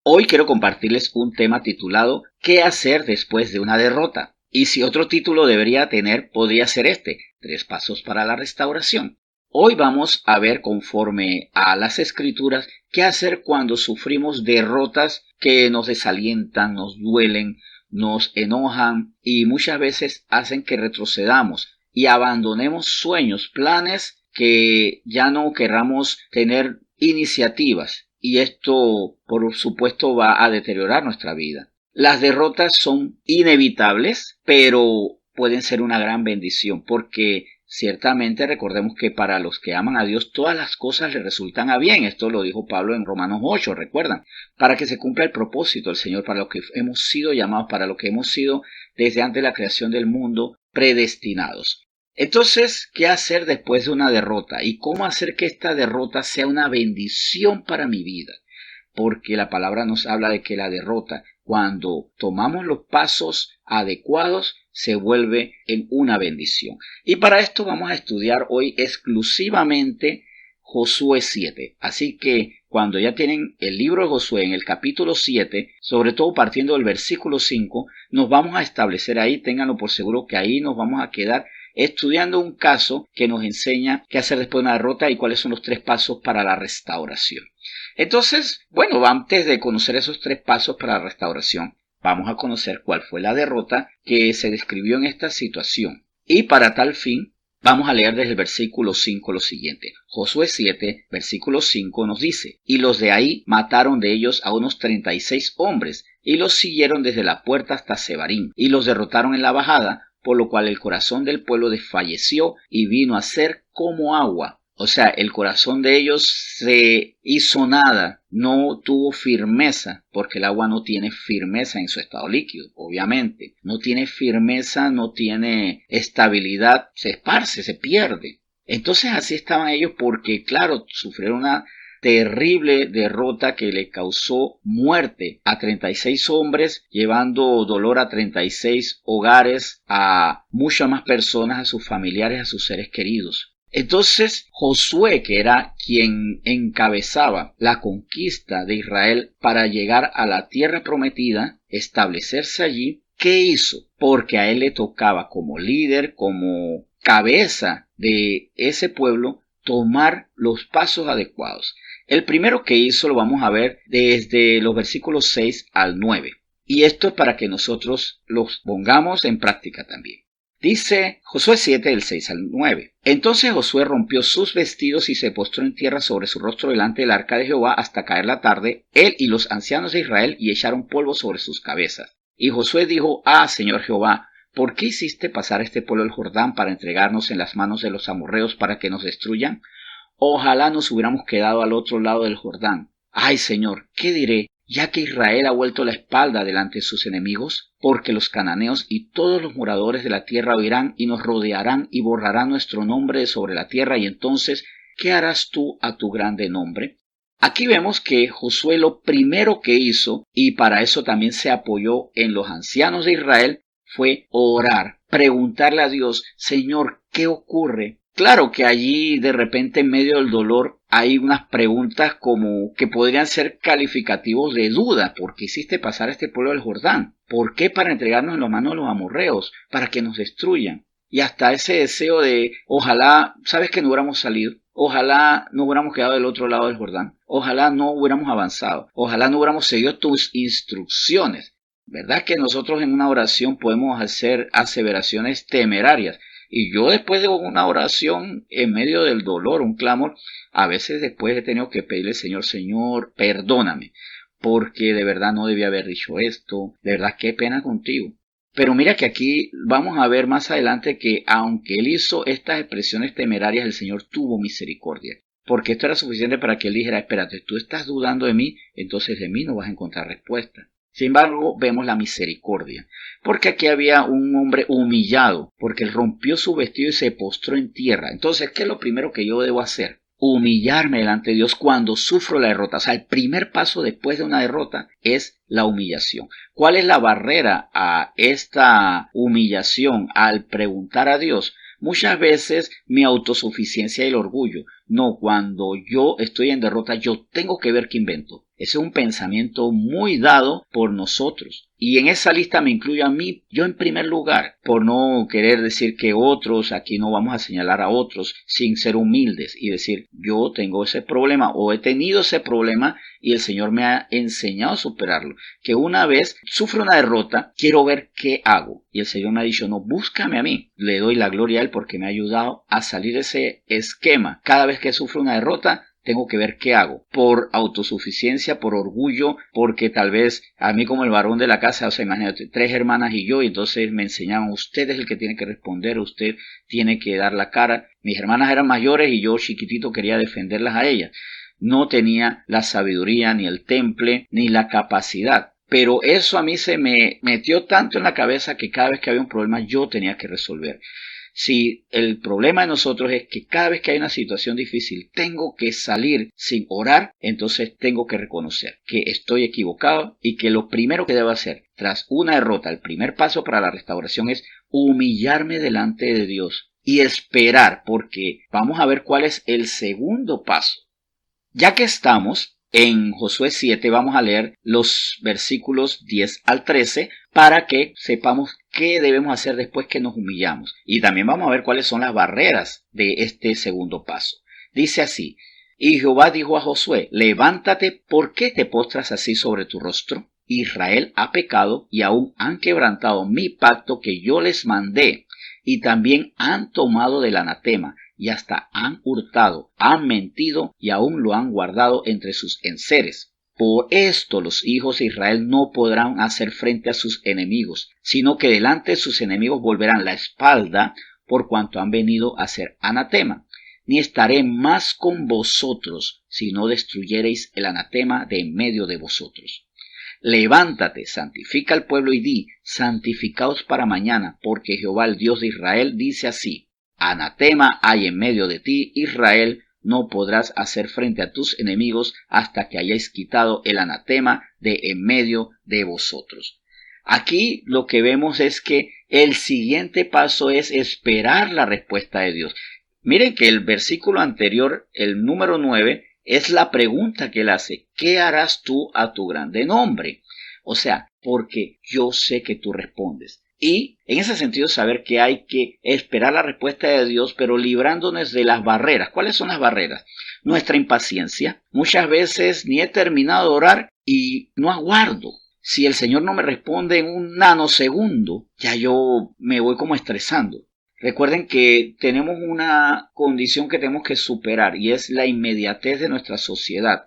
Hoy quiero compartirles un tema titulado ¿Qué hacer después de una derrota? Y si otro título debería tener, podría ser este, 3 pasos para la restauración. Hoy vamos a ver conforme a las escrituras qué hacer cuando sufrimos derrotas que nos desalientan, nos duelen, nos enojan y muchas veces hacen que retrocedamos y abandonemos sueños, planes que ya no querramos tener iniciativas. Y esto, por supuesto, va a deteriorar nuestra vida. Las derrotas son inevitables, pero pueden ser una gran bendición, porque ciertamente recordemos que para los que aman a Dios todas las cosas le resultan a bien. Esto lo dijo Pablo en Romanos 8, recuerdan, para que se cumpla el propósito del Señor, para lo que hemos sido llamados, para lo que hemos sido desde antes de la creación del mundo, predestinados. Entonces, ¿qué hacer después de una derrota? ¿Y cómo hacer que esta derrota sea una bendición para mi vida? Porque la palabra nos habla de que la derrota, cuando tomamos los pasos adecuados, se vuelve en una bendición. Y para esto vamos a estudiar hoy exclusivamente Josué 7. Así que cuando ya tienen el libro de Josué en el capítulo 7, sobre todo partiendo del versículo 5, nos vamos a establecer ahí, ténganlo por seguro que ahí nos vamos a quedar estudiando un caso que nos enseña qué hacer después de una derrota y cuáles son los 3 pasos para la restauración. Entonces, bueno, antes de conocer esos 3 pasos para la restauración, vamos a conocer cuál fue la derrota que se describió en esta situación. Y para tal fin, vamos a leer desde el versículo 5 lo siguiente. Josué 7, versículo 5 nos dice: Y los de ahí mataron de ellos a unos 36 hombres, y los siguieron desde la puerta hasta Sebarim, y los derrotaron en la bajada, por lo cual el corazón del pueblo desfalleció y vino a ser como agua. O sea, el corazón de ellos se hizo nada, no tuvo firmeza, porque el agua no tiene firmeza en su estado líquido, obviamente. No tiene firmeza, no tiene estabilidad, se esparce, se pierde. Entonces así estaban ellos porque, claro, sufrieron una terrible derrota que le causó muerte a 36 hombres, llevando dolor a 36 hogares, a muchas más personas, a sus familiares, a sus seres queridos. Entonces Josué, que era quien encabezaba la conquista de Israel para llegar a la tierra prometida, establecerse allí, ¿qué hizo? Porque a él le tocaba como líder, como cabeza de ese pueblo, tomar los pasos adecuados. El primero que hizo lo vamos a ver desde los versículos 6 al 9. Y esto es para que nosotros los pongamos en práctica también. Dice Josué 7, del 6 al 9. Entonces Josué rompió sus vestidos y se postró en tierra sobre su rostro delante del arca de Jehová hasta caer la tarde, él y los ancianos de Israel, y echaron polvo sobre sus cabezas. Y Josué dijo: Señor Jehová, ¿por qué hiciste pasar este pueblo el Jordán para entregarnos en las manos de los amorreos para que nos destruyan? Ojalá nos hubiéramos quedado al otro lado del Jordán. Ay, Señor, ¿qué diré? Ya que Israel ha vuelto la espalda delante de sus enemigos, porque los cananeos y todos los moradores de la tierra oirán y nos rodearán y borrarán nuestro nombre sobre la tierra, y entonces, ¿qué harás tú a tu grande nombre? Aquí vemos que Josué lo primero que hizo, y para eso también se apoyó en los ancianos de Israel, fue orar, preguntarle a Dios: Señor, ¿qué ocurre? Claro que allí de repente en medio del dolor hay unas preguntas como que podrían ser calificativos de duda. ¿Por qué hiciste pasar a este pueblo del Jordán? ¿Por qué? Para entregarnos en las manos de los amorreos, para que nos destruyan. Y hasta ese deseo de ojalá, sabes que no hubiéramos salido, ojalá no hubiéramos quedado del otro lado del Jordán, ojalá no hubiéramos avanzado, ojalá no hubiéramos seguido tus instrucciones. ¿Verdad que nosotros en una oración podemos hacer aseveraciones temerarias? Y yo después de una oración en medio del dolor, un clamor, a veces después he tenido que pedirle: Señor, perdóname, porque de verdad no debía haber dicho esto, de verdad qué pena contigo. Pero mira que aquí vamos a ver más adelante que aunque él hizo estas expresiones temerarias, el Señor tuvo misericordia. Porque esto era suficiente para que él dijera: espérate, tú estás dudando de mí, entonces de mí no vas a encontrar respuesta. Sin embargo, vemos la misericordia, porque aquí había un hombre humillado, porque él rompió su vestido y se postró en tierra. Entonces, ¿qué es lo primero que yo debo hacer? Humillarme delante de Dios cuando sufro la derrota. O sea, el primer paso después de una derrota es la humillación. ¿Cuál es la barrera a esta humillación al preguntar a Dios? Muchas veces mi autosuficiencia y el orgullo. No, cuando yo estoy en derrota, yo tengo que ver qué invento. Ese es un pensamiento muy dado por nosotros. Y en esa lista me incluyo a mí, yo en primer lugar, por no querer decir que otros, aquí no vamos a señalar a otros sin ser humildes y decir, yo tengo ese problema o he tenido ese problema y el Señor me ha enseñado a superarlo. Que una vez sufro una derrota, quiero ver qué hago. Y el Señor me ha dicho, no, búscame a mí. Le doy la gloria a Él porque me ha ayudado a salir de ese esquema. Cada vez que sufro una derrota, tengo que ver qué hago, por autosuficiencia, por orgullo, porque tal vez a mí como el varón de la casa, o sea, imagínate, 3 hermanas y yo, y entonces me enseñaban, usted es el que tiene que responder, usted tiene que dar la cara. Mis hermanas eran mayores y yo chiquitito quería defenderlas a ellas. No tenía la sabiduría, ni el temple, ni la capacidad. Pero eso a mí se me metió tanto en la cabeza que cada vez que había un problema yo tenía que resolver. Si el problema de nosotros es que cada vez que hay una situación difícil tengo que salir sin orar, entonces tengo que reconocer que estoy equivocado y que lo primero que debo hacer tras una derrota, el primer paso para la restauración es humillarme delante de Dios y esperar, porque vamos a ver cuál es el segundo paso. Ya que estamos en Josué 7, vamos a leer los versículos 10 al 13 para que sepamos qué debemos hacer después que nos humillamos. Y también vamos a ver cuáles son las barreras de este segundo paso. Dice así, y Jehová dijo a Josué, levántate, ¿por qué te postras así sobre tu rostro? Israel ha pecado y aún han quebrantado mi pacto que yo les mandé, y también han tomado del anatema, y hasta han hurtado, han mentido y aún lo han guardado entre sus enseres. Por esto los hijos de Israel no podrán hacer frente a sus enemigos, sino que delante de sus enemigos volverán la espalda por cuanto han venido a ser anatema. Ni estaré más con vosotros si no destruyereis el anatema de en medio de vosotros. Levántate, santifica al pueblo y di, santificaos para mañana, porque Jehová el Dios de Israel dice así, anatema hay en medio de ti, Israel, no podrás hacer frente a tus enemigos hasta que hayáis quitado el anatema de en medio de vosotros. Aquí lo que vemos es que el siguiente paso es esperar la respuesta de Dios. Miren que el versículo anterior, el número 9, es la pregunta que él hace. ¿Qué harás tú a tu grande nombre? O sea, porque yo sé que tú respondes. Y en ese sentido saber que hay que esperar la respuesta de Dios, pero librándonos de las barreras. ¿Cuáles son las barreras? Nuestra impaciencia. Muchas veces ni he terminado de orar y no aguardo. Si el Señor no me responde en un nanosegundo, ya yo me voy como estresando. Recuerden que tenemos una condición que tenemos que superar y es la inmediatez de nuestra sociedad.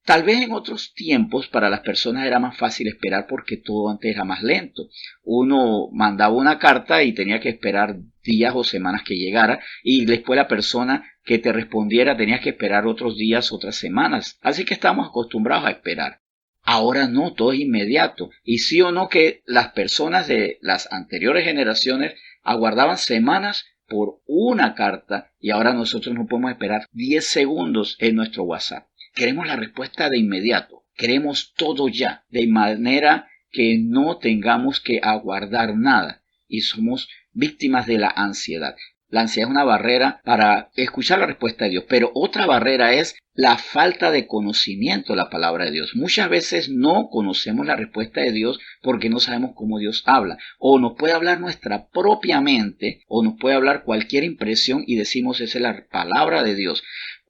Tal vez en otros tiempos para las personas era más fácil esperar porque todo antes era más lento. Uno mandaba una carta y tenía que esperar días o semanas que llegara y después la persona que te respondiera tenía que esperar otros días, otras semanas. Así que estamos acostumbrados a esperar. Ahora no, todo es inmediato. Y sí o no que las personas de las anteriores generaciones aguardaban semanas por una carta y ahora nosotros no podemos esperar 10 segundos en nuestro WhatsApp. Queremos la respuesta de inmediato. Queremos todo ya, de manera que no tengamos que aguardar nada y somos víctimas de la ansiedad. La ansiedad es una barrera para escuchar la respuesta de Dios, pero otra barrera es la falta de conocimiento de la palabra de Dios. Muchas veces no conocemos la respuesta de Dios porque no sabemos cómo Dios habla. O nos puede hablar nuestra propia mente, o nos puede hablar cualquier impresión y decimos esa es la palabra de Dios.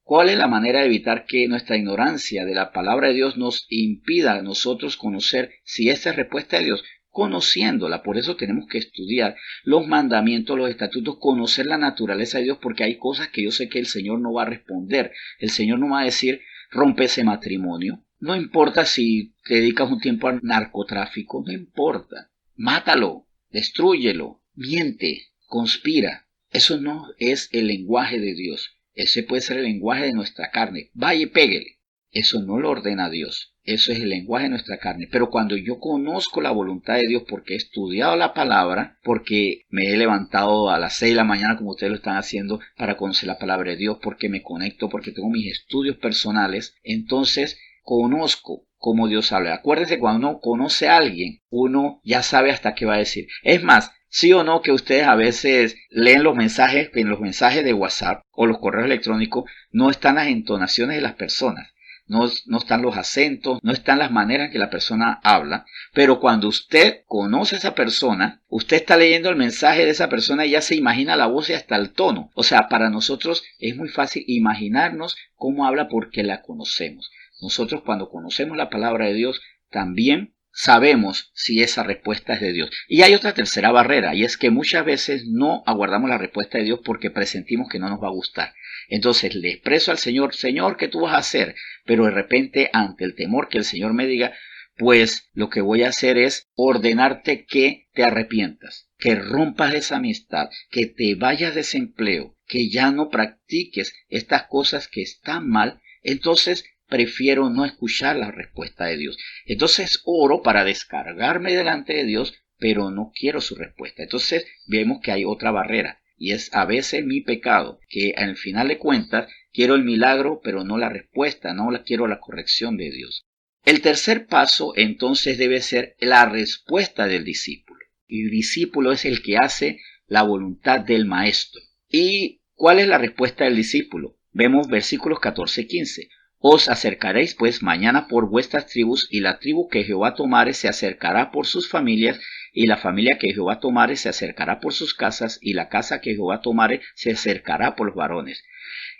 ¿Cuál es la manera de evitar que nuestra ignorancia de la palabra de Dios nos impida a nosotros conocer si esa es respuesta de Dios? Conociéndola, por eso tenemos que estudiar los mandamientos, los estatutos, conocer la naturaleza de Dios, porque hay cosas que yo sé que el Señor no va a responder. El Señor no va a decir, rompe ese matrimonio. No importa si te dedicas un tiempo al narcotráfico, no importa. Mátalo, destrúyelo, miente, conspira. Eso no es el lenguaje de Dios. Ese puede ser el lenguaje de nuestra carne. Vaya y péguele. Eso no lo ordena Dios. Eso es el lenguaje de nuestra carne. Pero cuando yo conozco la voluntad de Dios porque he estudiado la palabra, porque me he levantado a las 6 de la mañana como ustedes lo están haciendo para conocer la palabra de Dios, porque me conecto, porque tengo mis estudios personales, entonces conozco cómo Dios habla. Acuérdense, cuando uno conoce a alguien, uno ya sabe hasta qué va a decir. Es más, sí o no que ustedes a veces leen los mensajes, en los mensajes de WhatsApp o los correos electrónicos no están las entonaciones de las personas. no están los acentos, no están las maneras en que la persona habla, pero cuando usted conoce a esa persona, usted está leyendo el mensaje de esa persona y ya se imagina la voz y hasta el tono. O sea, para nosotros es muy fácil imaginarnos cómo habla porque la conocemos. Nosotros cuando conocemos la palabra de Dios también sabemos si esa respuesta es de Dios. Y hay otra tercera barrera, y es que muchas veces no aguardamos la respuesta de Dios porque presentimos que no nos va a gustar. Entonces le expreso al Señor, Señor, ¿qué tú vas a hacer? Pero de repente, ante el temor que el Señor me diga, pues lo que voy a hacer es ordenarte que te arrepientas, que rompas esa amistad, que te vayas de ese empleo, que ya no practiques estas cosas que están mal. Entonces prefiero no escuchar la respuesta de Dios. Entonces oro para descargarme delante de Dios, pero no quiero su respuesta. Entonces vemos que hay otra barrera, y es a veces mi pecado, que al final de cuentas quiero el milagro, pero no la respuesta, no quiero la corrección de Dios. El tercer paso entonces debe ser la respuesta del discípulo. Y el discípulo es el que hace la voluntad del maestro. ¿Y cuál es la respuesta del discípulo? Vemos versículos 14 y 15. Os acercaréis pues mañana por vuestras tribus, y la tribu que Jehová tomare se acercará por sus familias, y la familia que Jehová tomare se acercará por sus casas, y la casa que Jehová tomare se acercará por los varones.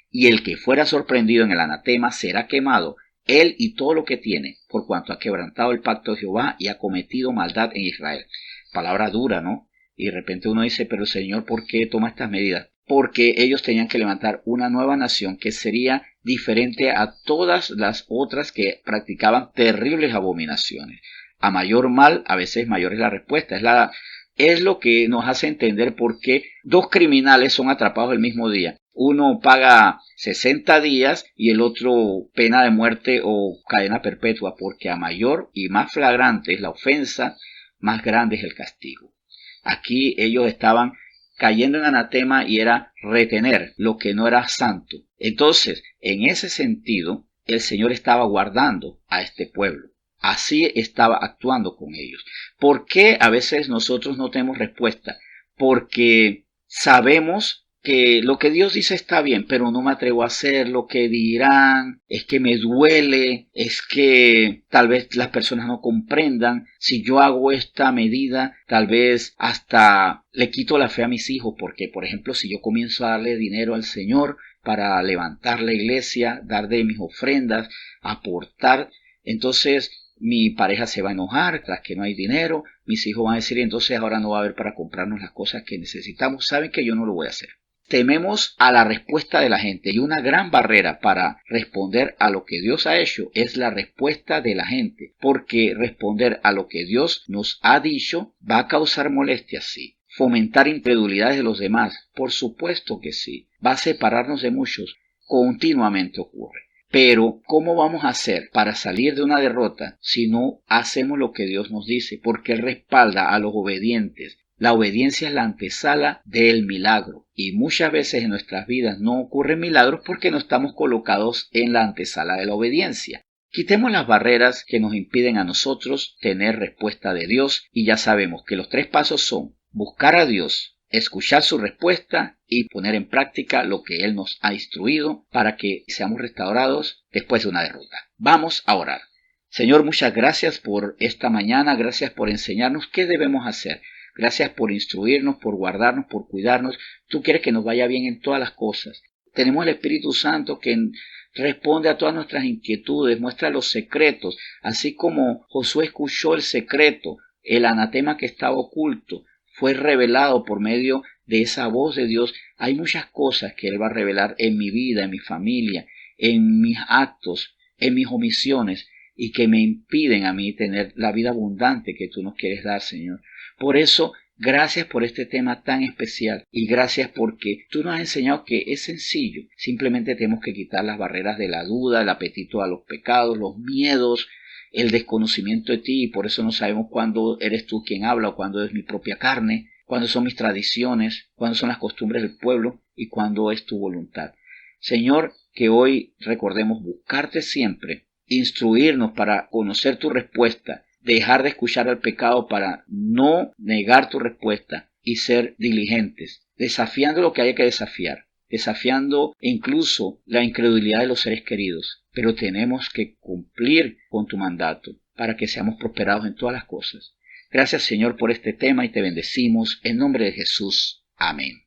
Y el que fuera sorprendido en el anatema será quemado, él y todo lo que tiene, por cuanto ha quebrantado el pacto de Jehová y ha cometido maldad en Israel. Palabra dura, ¿no? Y de repente uno dice, pero Señor, ¿por qué toma estas medidas? Porque ellos tenían que levantar una nueva nación que sería diferente a todas las otras que practicaban terribles abominaciones. A mayor mal, a veces mayor es la respuesta. Es lo que nos hace entender por qué dos criminales son atrapados el mismo día. Uno paga 60 días y el otro pena de muerte o cadena perpetua, porque a mayor y más flagrante es la ofensa, más grande es el castigo. Aquí ellos estaban cayendo en anatema y era retener lo que no era santo. Entonces, en ese sentido, el Señor estaba guardando a este pueblo. Así estaba actuando con ellos. ¿Por qué a veces nosotros no tenemos respuesta? Porque sabemos que lo que Dios dice está bien, pero no me atrevo a hacer lo que dirán, es que me duele, es que tal vez las personas no comprendan. Si yo hago esta medida, tal vez hasta le quito la fe a mis hijos, porque por ejemplo, si yo comienzo a darle dinero al Señor para levantar la iglesia, dar de mis ofrendas, aportar, entonces mi pareja se va a enojar tras que no hay dinero, mis hijos van a decir, entonces ahora no va a haber para comprarnos las cosas que necesitamos. Saben que yo no lo voy a hacer. Tememos a la respuesta de la gente, y una gran barrera para responder a lo que Dios ha hecho es la respuesta de la gente, porque responder a lo que Dios nos ha dicho va a causar molestias, sí. Fomentar incredulidades de los demás, por supuesto que sí. Va a separarnos de muchos, continuamente ocurre. Pero, ¿cómo vamos a hacer para salir de una derrota si no hacemos lo que Dios nos dice? Porque Él respalda a los obedientes. La obediencia es la antesala del milagro, y muchas veces en nuestras vidas no ocurren milagros porque no estamos colocados en la antesala de la obediencia. Quitemos las barreras que nos impiden a nosotros tener respuesta de Dios, y ya sabemos que los 3 pasos son buscar a Dios, escuchar su respuesta y poner en práctica lo que Él nos ha instruido para que seamos restaurados después de una derrota. Vamos a orar. Señor, muchas gracias por esta mañana, gracias por enseñarnos qué debemos hacer. Gracias por instruirnos, por guardarnos, por cuidarnos. Tú quieres que nos vaya bien en todas las cosas. Tenemos el Espíritu Santo que responde a todas nuestras inquietudes, muestra los secretos, así como Josué escuchó el secreto, el anatema que estaba oculto, fue revelado por medio de esa voz de Dios. Hay muchas cosas que Él va a revelar en mi vida, en mi familia, en mis actos, en mis omisiones, y que me impiden a mí tener la vida abundante que Tú nos quieres dar, Señor. Por eso, gracias por este tema tan especial, y gracias porque Tú nos has enseñado que es sencillo. Simplemente tenemos que quitar las barreras de la duda, el apetito a los pecados, los miedos, el desconocimiento de Ti, y por eso no sabemos cuándo eres Tú quien habla o cuándo es mi propia carne, cuándo son mis tradiciones, cuándo son las costumbres del pueblo y cuándo es Tu voluntad. Señor, que hoy recordemos buscarte siempre, instruirnos para conocer Tu respuesta, dejar de escuchar al pecado para no negar Tu respuesta y ser diligentes, desafiando lo que haya que desafiar, desafiando incluso la incredulidad de los seres queridos, pero tenemos que cumplir con tu mandato para que seamos prosperados en todas las cosas. Gracias, Señor, por este tema y te bendecimos en nombre de Jesús. Amén.